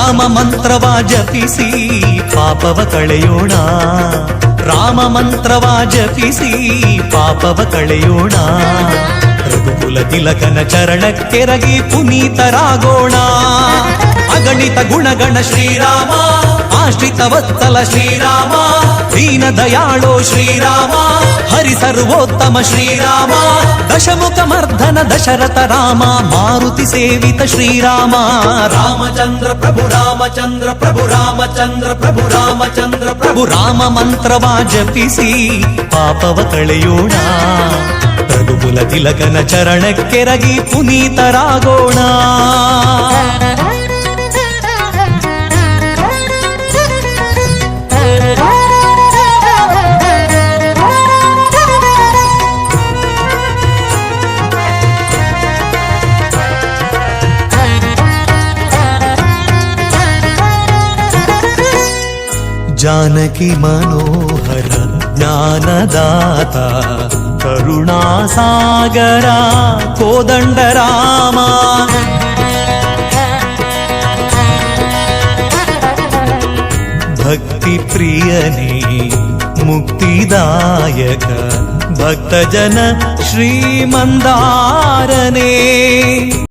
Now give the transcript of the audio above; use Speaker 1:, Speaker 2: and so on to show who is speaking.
Speaker 1: ರಾಮ ಮಂತ್ರವ ಜಪಿಸಿ ಪಾಪವ ಕಳೆಯೋಣ, ರಾಮ ಮಂತ್ರವ ಜಪಿಸಿ ಪಾಪವ ಕಳೆಯೋಣ. ರಘುಕುಲ ತಿಲಕನ ಚರಣಕ್ಕೆರಗಿ ಪುನೀತರಾಗೋಣ. ಅಗಣಿತ ಗುಣಗಣ ಶ್ರೀರಾಮ, ಆಶ್ರಿತ ವತ್ಸಲ ಶ್ರೀರಾಮ, ದೀನ ದಯಾಳೋ ಶ್ರೀರಾಮ, ಹರಿ ಸರ್ವೋತ್ತಮ ಶ್ರೀರಾಮ, ದಶಮುಖ ಮರ್ಧನ ದಶರಥ ರಾಮ, ಮಾರುತಿ ಸೇವಿತ ಶ್ರೀರಾಮ. ರಾಮಚಂದ್ರ ಪ್ರಭು ರಾಮಚಂದ್ರ ಪ್ರಭು ರಾಮಚಂದ್ರ ಪ್ರಭು ರಾಮಚಂದ್ರ ಪ್ರಭು. ರಾಮ ಮಂತ್ರವ ಜಪಿಸಿ ಪಾಪವ ಕಳೆಯೋಣ. ರಘುಕುಲ ತಿಲಕನ ಚರಣಕ್ಕೆರಗಿ ಪುನೀತರಾಗೋಣ. ಜಾನಕಿ ಮನೋಹರ ಜ್ಞಾನದಾತ ಕರುಣಾಸಾಗರ ಕೋದಂಡರಾಮ. ಭಕ್ತಿ ಪ್ರಿಯನೇ ಮುಕ್ತಿದಾಯಕ ಭಕ್ತಜನ ಶ್ರೀಮಂದಾರನೇ.